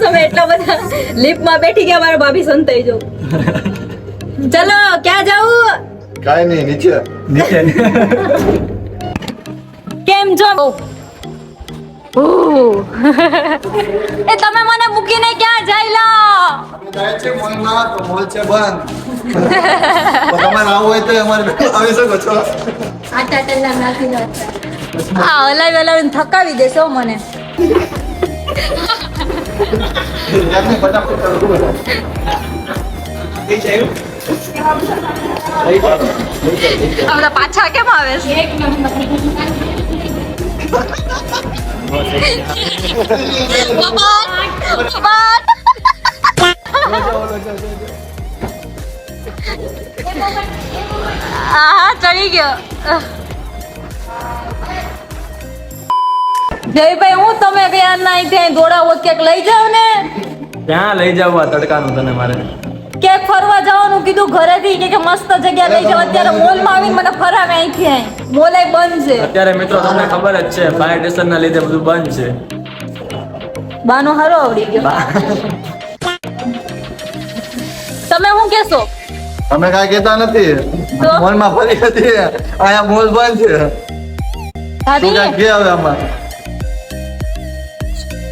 તમે એટલા બધા લિફ્ટમાં બેઠી ગયા મારા ભાભી સંતાઈ જો. ચલો ક્યાં જાવું? કાઈ નહીં, નીચે કેમ છો? એ તમે મને મૂકીને ક્યાં જાયલા? જાય છે મોલમાં, તો મોલ છે બંધ. તો તમારે આવું હોય તો અમારે આવી શકો છો. આટા ટલ્લા નાખી દો. આ હલાવી હલાવીને થકાવી દેશો મને. એમને ફટાફટ કરો. આ બધા પાછા કેમ આવે છે? એક નંબર. હા ચડી ગયો. જયભાઈ હું તમે ગયા ના ત્યાં દોડાવો ક્યાંક લઈ જાવ ને. ક્યાં લઈ જાવ આ તડકાનું તને મારે? ક્યાંક ફરવા જવાનું કીધું ઘરેથી કે મસ્ત જગ્યા લઈ જાવ. અત્યારે મોલમાં આવીને મને ફરાવે અહીંથી અહીં. મોલ બંધ છે અત્યારે મિત્રો તમને ખબર જ છે ફાયર સ્ટેશન ના લીધે બધું બંધ છે. બાનો હારો આવડી ગયો. તમે શું કેશો? અમે કાંઈ કહેતા નથી. તો? મોલમાં ફરી હતી, અહીંયા મોલ બંધ છે. તું ભાભી કાંઈક કે હવે આમાં.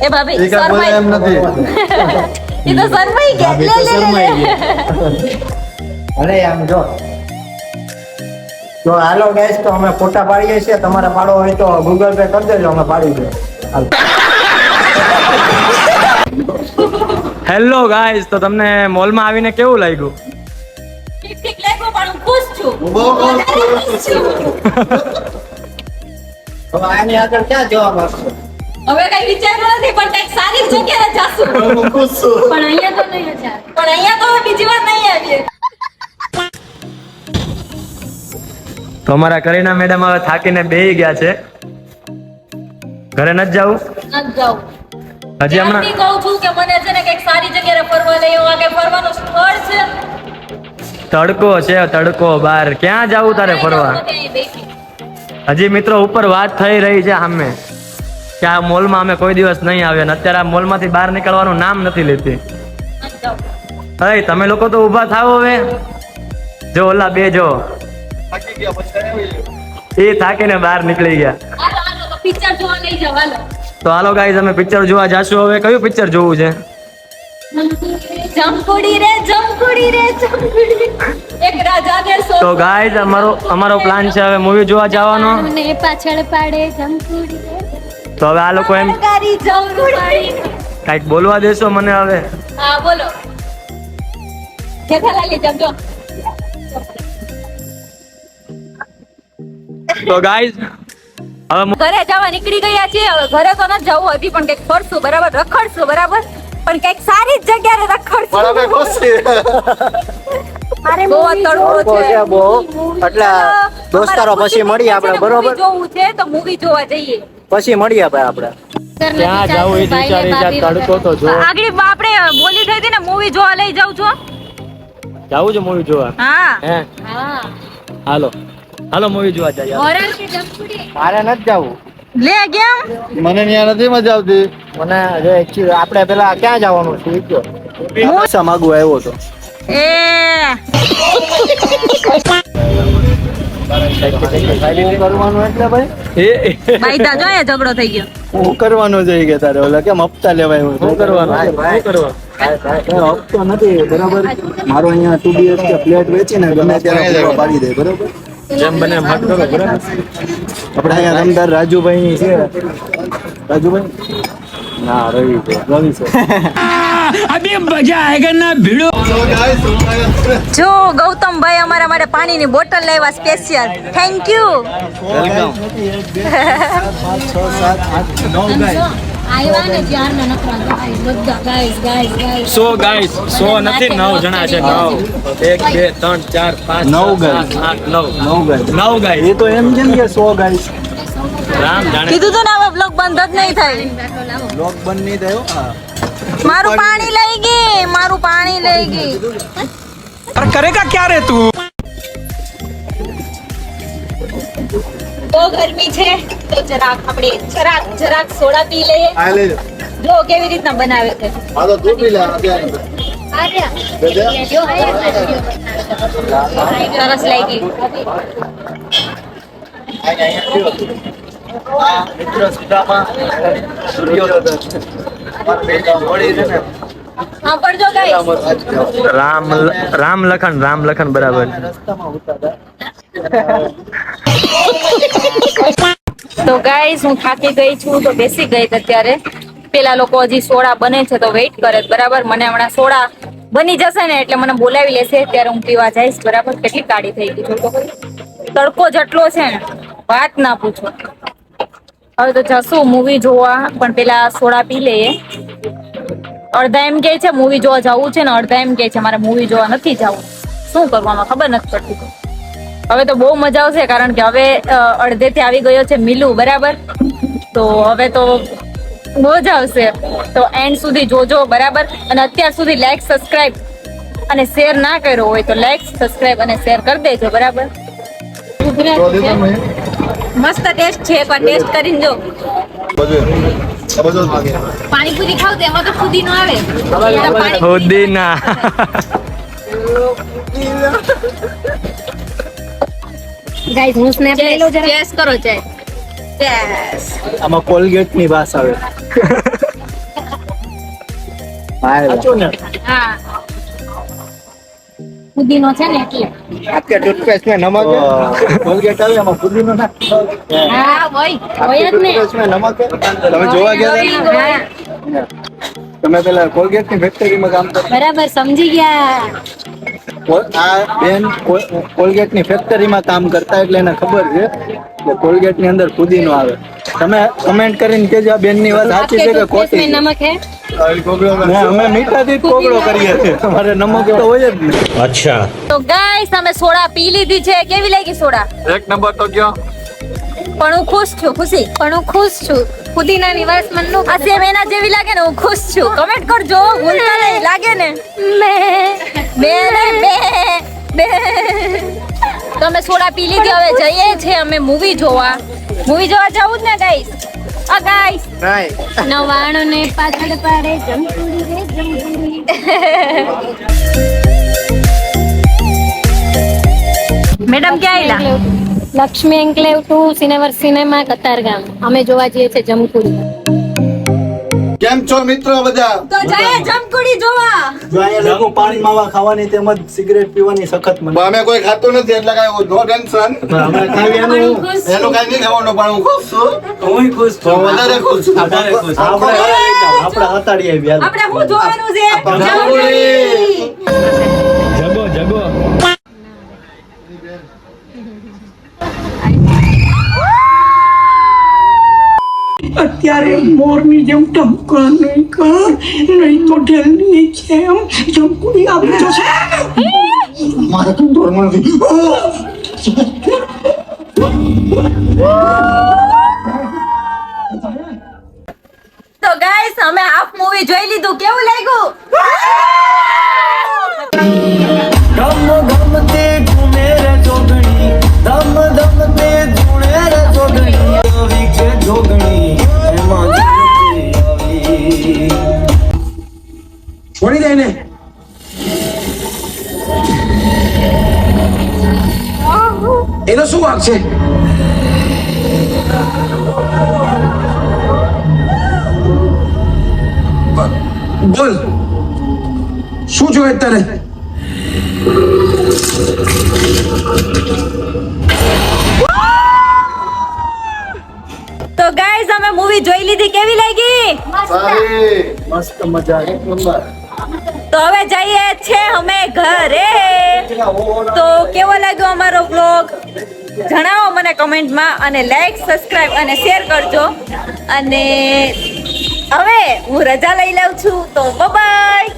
એ ભાભી એ કાંઈ બોલે એમ શરમાઈ. નથી. એ તો શરમાઈ ગયા. લે લે લે અરે આમ જો હાલો ગાઈસ, તો અમે ફોટા પાડીએ છીએ. તમારે પાડો હોય તો ગૂગલ પે કરી દેજો, અમે પાડી દઈએ. હેલો ગાઈસ, તો તમને મોલમાં આવીને કેવું લાગ્યું? ઠીક ઠીક લાગ્યો પણ હું ખુશ છું. હું બહુ ખુશ છું. હવે આની આગળ ક્યાં જવા માંગશો? હવે કઈ વિચારવું નથી પણ કઈક સારી જગ્યાએ જાશું. હું ખુશ છું. પણ અહીંયા તો નહીં હજાર. પણ અહીંયા તો હવે બીજી વાર નહીં આવીએ. તો અમારા કરીના મેડમ હવે થાકીને બેહી ગયા છે. ઘરે નથી જવું ન જાઉં. હજી હમણાં? ત્યારથી કહું છું કે મને છે ને કઈક સારી જગ્યાએ ફરવા લઈ આવો. આ કઈ ફરવાનું સ્થળ છે? તડકો છે, તડકો બહાર ક્યાં જવું તારે ફરવા? અહીં બેઠી. હજી મિત્રો ઉપર વાત થઈ રહી છે સામે કે આ મોલમાં અમે કોઈ દિવસ નહીં આવ્યા. ને અત્યારે આ મોલમાંથી બહાર નીકળવાનું નામ નથી લેતી. ન જાઉં. અરે તમે લોકો તો ઊભા થાવ હવે. જો ઓલા બે જો થાકી ગયા પછી આવી. એ થાકીને બહાર નીકળી ગયા. હાલો હાલો તો પિક્ચર જોવા લઈ જાવ હાલો. તો હાલો ગાઈઝ અમે પિક્ચર જોવા જાશું. હવે કયું પિક્ચર જોવું છે? જમકુડી રે જમકુડી રે જમકુડી. એક રાજા ને તો ગાઈઝ અમારો પ્લાન છે હવે મૂવી જોવા જવાનો. મને પાછળ પાડે જમકુડી રે. તો હવે આ લોકો એમ ગાડી જમકુડી. કાંઈક બોલવા દેશો મને હવે? હા બોલો. જેઠાલાલ જમજો. તો ગાઈઝ હવે ઘરે જવા નીકળી ગયા છીએ. હવે ઘરે તો ન જવું હજી પણ કઈક ફરશું બરાબર, રખડશું બરાબર, પણ કઈક સારી જ જગ્યાએ રખડશું. બરાબર ખુશ છે. બહુ તડકો છે. બહુ એટલે દોસ્તારો પછી મળીએ આપણે, બરોબર? જોવું છે તો મૂવી જોવા જઈએ. પછી મળીએ ભાઈ આપણે. ક્યાં જાવું એ વિચારી તડકો તો જો. આગળ આપણે બોલી થઈ હતી ને મૂવી જોવા લઈ જાઉં છો. જાવું છે મૂવી જોવા? હા હે હા. હાલો હાલો મૂવી જોવા જઈએ. હોરર કે જમકુડી? મારે નથી જવું. લે કેમ? મને ત્યાં નથી મજા આવતી. મને આપણે પેલા ક્યાં જવાનું છે? પૈસા માંગવા આવ્યો હતો. એ કરવાનું એટલે ભાઈ બાઈદા જો અહીંયા ઝઘડો થઈ ગયો. હું કરવાનો જઈ ગયા તારે ઓલા કેમ હપ્તા લેવાય હોય શું કરવાનું? ભાઈ, શું કરવાનું? હપ્તો નથી બરાબર. મારો અહીંયા 2 BHK ફ્લેટ વેચીને ગમે ત્યારે પૂરો પાડી દે, બરાબર? જેમ બને એમ હક કરો બરાબર. આપણે અહીંયા રમદાર રાજુભાઈ છે. રાજુભાઈ ના રવિ છે. રવિ છે. જો ગૌતમભાઈ અમારા માટે પાણીની બોટલ લાવ્યા special. Thank you. So guys, 100 નથી 9 જણા છે. 9 1 2 3 4 5 9 6 7 8 9 9 ગાય 9 ગાઈસ. એ તો એમ કેમ કે 100 ગાઈસ રામ જાણે. કીધું તો ને હવે બ્લોગ બંધ જ નહીં થાય. લોક બંધ નહીં થયો. મારું પાણી લઈ ગઈ, મારું પાણી લઈ ગઈ. કરેગા ક્યાં રે તું? બહુ ગરમી છે તો જરાક આપણે જરાક સોડા પી લઈએ. આ લઈ લો. જો કેવી રીતના બનાવે છે. આ તો તું પી લે અત્યારે. સરસ લાગી. મિત્ર સુદામા સૂર્યોદય હા પડજો ગાઈસ. રામ લખન બરાબર. તો ગાઈસ હું થાકી ગઈ છું તો બેસી ગઈ અત્યારે. પેલા લોકો હજી સોડા બને છે તો વેઇટ કરે છે, બરાબર. મને હમણાં સોડા બની જશે ને એટલે મને બોલાવી લેશે, ત્યારે હું પીવા જઈશ, બરાબર. કેટલી કાળી થઈ ગઈ છે, તડકો જેટલો છે ને વાત ના પૂછો. હવે તો જશું મૂવી જોવા, પણ પેલા સોડા પી લઈએ. અડધા એમ કે છે મૂવી જોવા જવું છે ને અડધા એમ કે છે મારે મૂવી જોવા નથી જવું. શું કરવાનું ખબર નથી પડતી. હવે તો બહુ મજા આવશે, કારણ કે હવે અડધેથી આવી ગયો છે મિલુ, બરાબર. તો હવે તો મજા આવશે. તો એન્ડ સુધી જોજો, બરાબર. અને અત્યાર સુધી લાઈક, સબસ્ક્રાઇબ અને શેર ના કર્યો હોય તો લાઈક, સબસ્ક્રાઇબ અને શેર કરી દેજો, બરાબર. મસ્ત ટેસ્ટ છે, એકવાર ટેસ્ટ કરીને જો. પાણીપુરી ખાવ તો એમાં તો ફુદીનો આવે. ફુદીના. ગાઈસ હું સ્નેપ લઈ લો જરા. ટેસ્ટ કરો ચાય. ટેસ્ટ. આમાં કોલગેટ ની વાસ આવે. હા ફુદીનો છે ને એટલે. आपके टूथपेस्ट में नमक है कोलगेट આવે એમાં ફુદીનો ના હા હોય જ ને. टूथपेस्ट में नमक है તમે જોવા ગયા હતા? તમે પેલા કોલગેટ ની ફેક્ટરી માં કામ કરો? બરાબર સમજી ગયા. આ બેન કોલગેટ ની ફેક્ટરી માં કામ કરતા, એટલે એને ખબર છે કે કોલગેટ ની અંદર ફુદીનો આવે. તમે કમેન્ટ કરીને કેજો આ બેન ની વાત સાચી છે કે ખોટી છે. નમક હે. અમે મીઠાથી જ કોગળો કરીએ છીએ, તમારે નમક તો હોય જ નહીં. અચ્છા. તો ગાઈસ અમે સોડા પી લીધી છે. કેવી લાગી સોડા? એક નંબર તો કયો? પણ હું ખુશ છું. ખુશી પણ હું ખુશ છું. પુદીનાની વાસ મને નો આ સેમ એના જેવી લાગે ને. હું ખુશ છું. કમેન્ટ કરજો. ભૂલતા નહીં. લાગે ને બે તમે સોડા પી લીધી. હવે જઈએ છે અમે મૂવી જોવા. મૂવી જોવા જવું જ ને ગાઈસ? આ ગાઈસ નવાણો ને પાછળ પાડે જમકુડી રે જમકુડી. મેડમ ક્યાં આયલા? લક્ષ્મી એન્કલેવ ટુ સિનેવર સિનેમા કતારગામ. અમે જોવા જઈએ છે જમકુડી. કેમ છો મિત્રો બધા? તો જાય જમકુડી જોવા. જો અહીંયા લોકો પાણી માવા ખાવાની તેમજ સિગરેટ પીવાની સખત મને. અમે કોઈ ખાતું નથી એટલે કાંઈ નો ટેન્શન. અમે ખાવીનું એનું કાંઈ નહીં ખાવાનું, પણ હું ખુશ છું. હું ખુશ તો વધારે ખુશ છું. આપણે હતાડી આવી હાલ. આપણે શું જોવાનું છે? જમકુડી. જગો અત્યારે મોરની જેમ ટમકા નહીં કર, નહીં તો ઢેલની જેમ જમકુડી આવી જશે. મારે તો ધોરણ નથી. તો ગાઈસ અમે હાફ મૂવી જોઈ લીધું. કેવું લાગ્યું? ગમ ગમતે ઘૂમે રે જોગણી, દમ દમતે ધૂણે રે જોગણી, આવી છે જોગણી એમાં જીવતી આવી. છોડી દે ને. એનો શું વાંક છે? બોલ શું જોઈએ તારે? તો ગાઈસ અમે મૂવી જોઈ લીધી. કેવી લાગી? સારી. મસ્ત મજા એક નંબર. તો હવે જઈએ છે અમે ઘરે. તો કેવો લાગ્યો અમારો વ્લોગ જણાવો મને કમેન્ટમાં, અને લાઈક, સબસ્ક્રાઇબ અને શેર કરજો. અને હવે હું રજા લઈ લઉં છું. તો બાય.